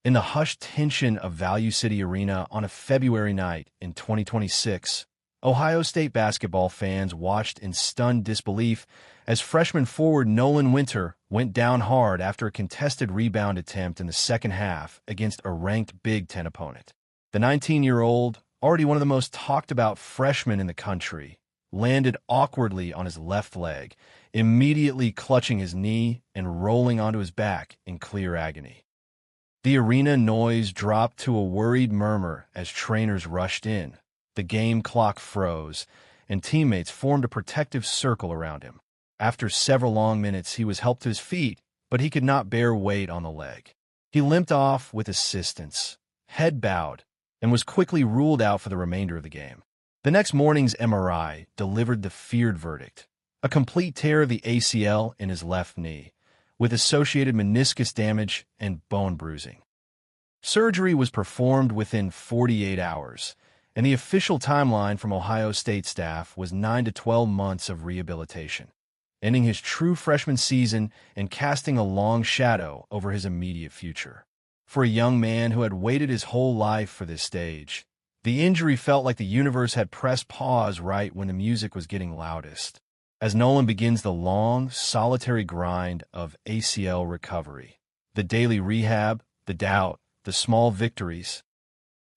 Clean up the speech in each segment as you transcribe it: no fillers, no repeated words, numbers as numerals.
In the hushed tension of Value City Arena on a February night in 2026, Ohio State basketball fans watched in stunned disbelief as freshman forward Nolan Winter went down hard after a contested rebound attempt in the second half against a ranked Big Ten opponent. The 19-year-old, already one of the most talked-about freshmen in the country, landed awkwardly on his left leg, immediately clutching his knee and rolling onto his back in clear agony. The arena noise dropped to a worried murmur as trainers rushed in. The game clock froze, and teammates formed a protective circle around him. After several long minutes, he was helped to his feet, but he could not bear weight on the leg. He limped off with assistance, head bowed, and was quickly ruled out for the remainder of the game. The next morning's MRI delivered the feared verdict: a complete tear of the ACL in his left knee, with associated meniscus damage and bone bruising. Surgery was performed within 48 hours, and the official timeline from Ohio State staff was 9 to 12 months of rehabilitation, ending his true freshman season and casting a long shadow over his immediate future. For a young man who had waited his whole life for this stage, the injury felt like the universe had pressed pause right when the music was getting loudest. As Nolan begins the long, solitary grind of ACL recovery, the daily rehab, the doubt, the small victories,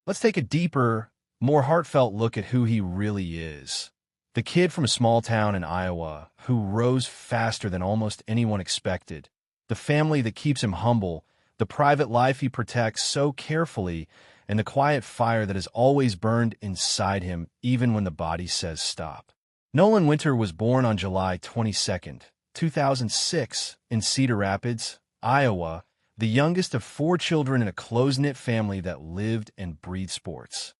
let's take a deeper, more heartfelt look at who he really is. The kid from a small town in Iowa who rose faster than almost anyone expected, the family that keeps him humble, the private life he protects so carefully, and the quiet fire that has always burned inside him even when the body says stop. Nolan Winter was born on July 22, 2006, in Cedar Rapids, Iowa, the youngest of 4 children in a close-knit family that lived and breathed sports.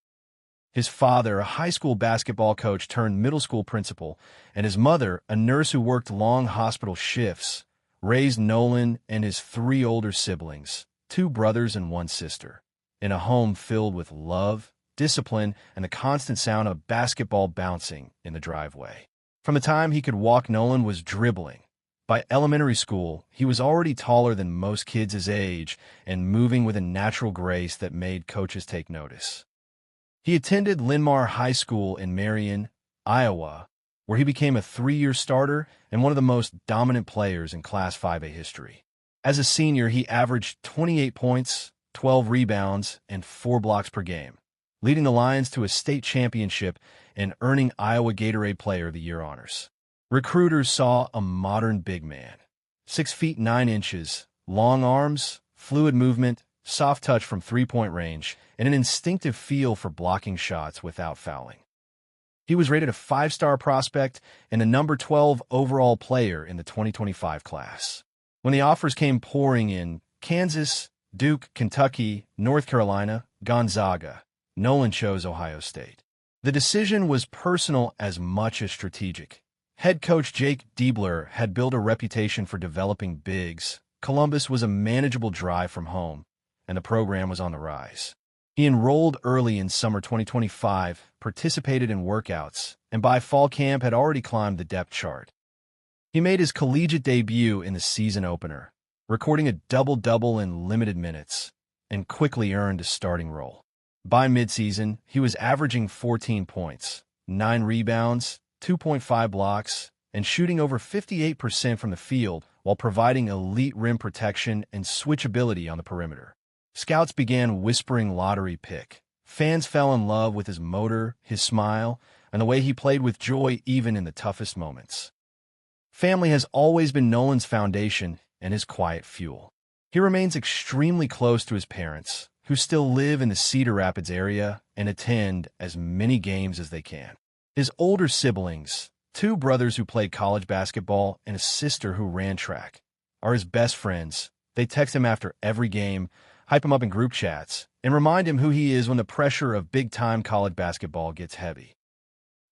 His father, a high school basketball coach turned middle school principal, and his mother, a nurse who worked long hospital shifts, raised Nolan and his 3 older siblings, 2 brothers and 1 sister, in a home filled with love, discipline, and the constant sound of basketball bouncing in the driveway. From the time he could walk, Nolan was dribbling. By elementary school, he was already taller than most kids his age and moving with a natural grace that made coaches take notice. He attended Linn-Mar High School in Marion, Iowa, where he became a 3-year starter and one of the most dominant players in Class 5A history. As a senior, he averaged 28 points, 12 rebounds, and 4 blocks per game, leading the Lions to a state championship and earning Iowa Gatorade Player of the Year honors. Recruiters saw a modern big man, 6 feet 9 inches, long arms, fluid movement, soft touch from three-point range, and an instinctive feel for blocking shots without fouling. He was rated a 5-star prospect and a number 12 overall player in the 2025 class. When the offers came pouring in, Kansas, Duke, Kentucky, North Carolina, Gonzaga, Nolan chose Ohio State. The decision was personal as much as strategic. Head coach Jake Diebler had built a reputation for developing bigs. Columbus was a manageable drive from home, and the program was on the rise. He enrolled early in summer 2025, participated in workouts, and by fall camp had already climbed the depth chart. He made his collegiate debut in the season opener, recording a double-double in limited minutes, and quickly earned a starting role. By midseason, he was averaging 14 points, 9 rebounds, 2.5 blocks, and shooting over 58% from the field while providing elite rim protection and switchability on the perimeter. Scouts began whispering lottery pick. Fans fell in love with his motor, his smile, and the way he played with joy even in the toughest moments. Family has always been Nolan's foundation and his quiet fuel. He remains extremely close to his parents, who still live in the Cedar Rapids area and attend as many games as they can. His older siblings, 2 brothers who played college basketball and a sister who ran track, are his best friends. They text him after every game, hype him up in group chats, and remind him who he is when the pressure of big-time college basketball gets heavy.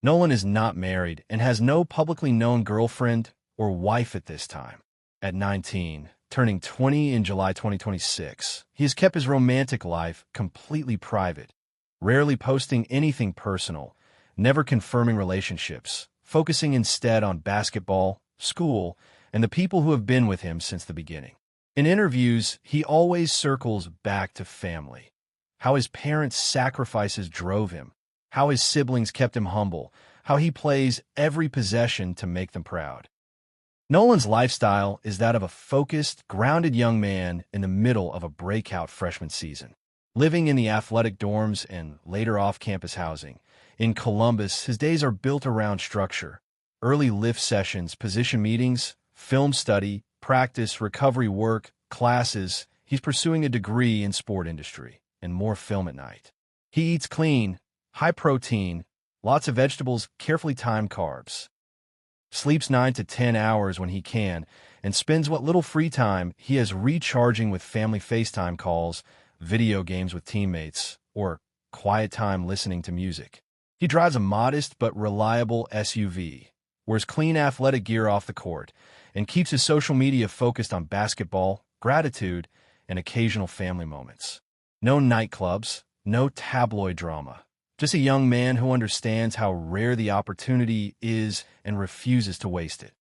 Nolan is not married and has no publicly known girlfriend or wife at this time. At 19, turning 20 in July 2026, he has kept his romantic life completely private, rarely posting anything personal, never confirming relationships, focusing instead on basketball, school, and the people who have been with him since the beginning. In interviews, he always circles back to family, how his parents' sacrifices drove him, how his siblings kept him humble, how he plays every possession to make them proud. Nolan's lifestyle is that of a focused, grounded young man in the middle of a breakout freshman season. Living in the athletic dorms and later off-campus housing. In Columbus, his days are built around structure. Early lift sessions, position meetings, film study, practice, recovery work, classes. He's pursuing a degree in sport industry and more film at night. He eats clean, high protein, lots of vegetables, carefully timed carbs. Sleeps 9 to 10 hours when he can, and spends what little free time he has recharging with family FaceTime calls, video games with teammates, or quiet time listening to music. He drives a modest but reliable SUV, wears clean athletic gear off the court, and keeps his social media focused on basketball, gratitude, and occasional family moments. No nightclubs, no tabloid drama. Just a young man who understands how rare the opportunity is and refuses to waste it.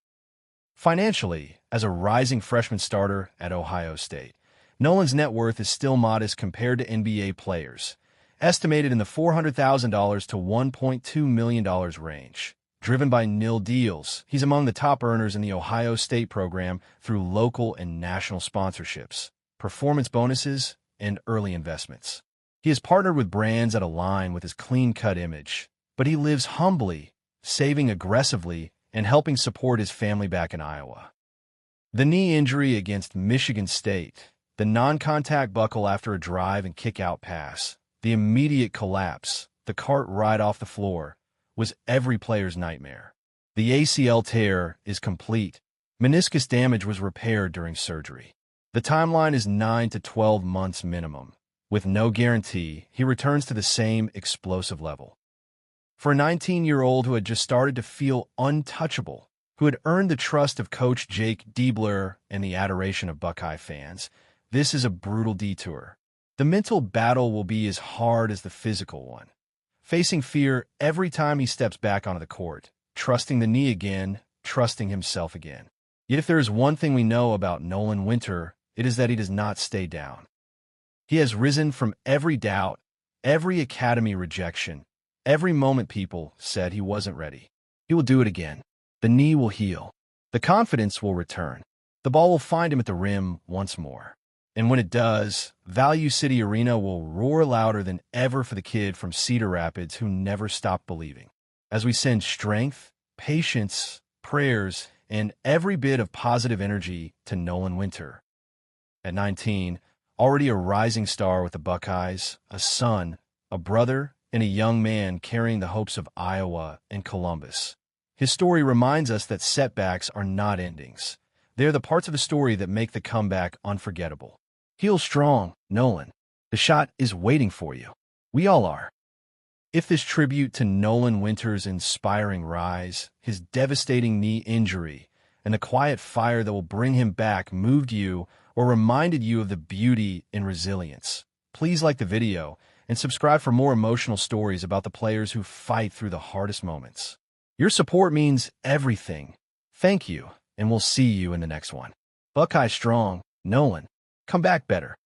Financially, as a rising freshman starter at Ohio State, Nolan's net worth is still modest compared to NBA players, estimated in the $400,000 to $1.2 million range. Driven by nil deals, he's among the top earners in the Ohio State program through local and national sponsorships, performance bonuses, and early investments. He has partnered with brands that align with his clean-cut image, but he lives humbly, saving aggressively, and helping support his family back in Iowa. The knee injury against Michigan State, the non-contact buckle after a drive and kick-out pass, the immediate collapse, the cart right off the floor, was every player's nightmare. The ACL tear is complete. Meniscus damage was repaired during surgery. The timeline is 9 to 12 months minimum. With no guarantee, he returns to the same explosive level. For a 19-year-old who had just started to feel untouchable, who had earned the trust of Coach Jake Diebler and the adoration of Buckeye fans, this is a brutal detour. The mental battle will be as hard as the physical one. Facing fear every time he steps back onto the court, trusting the knee again, trusting himself again. Yet if there is one thing we know about Nolan Winter, it is that he does not stay down. He has risen from every doubt, every academy rejection, every moment people said he wasn't ready. He will do it again. The knee will heal. The confidence will return. The ball will find him at the rim once more. And when it does, Value City Arena will roar louder than ever for the kid from Cedar Rapids who never stopped believing. As we send strength, patience, prayers, and every bit of positive energy to Nolan Winter. At 19, already a rising star with the Buckeyes, a son, a brother, and a young man carrying the hopes of Iowa and Columbus. His story reminds us that setbacks are not endings. They are the parts of the story that make the comeback unforgettable. Heal strong, Nolan. The shot is waiting for you. We all are. If this tribute to Nolan Winter's inspiring rise, his devastating knee injury, and the quiet fire that will bring him back moved you or reminded you of the beauty in resilience, please like the video and subscribe for more emotional stories about the players who fight through the hardest moments. Your support means everything. Thank you, and we'll see you in the next one. Buckeye strong, Nolan. Come back better.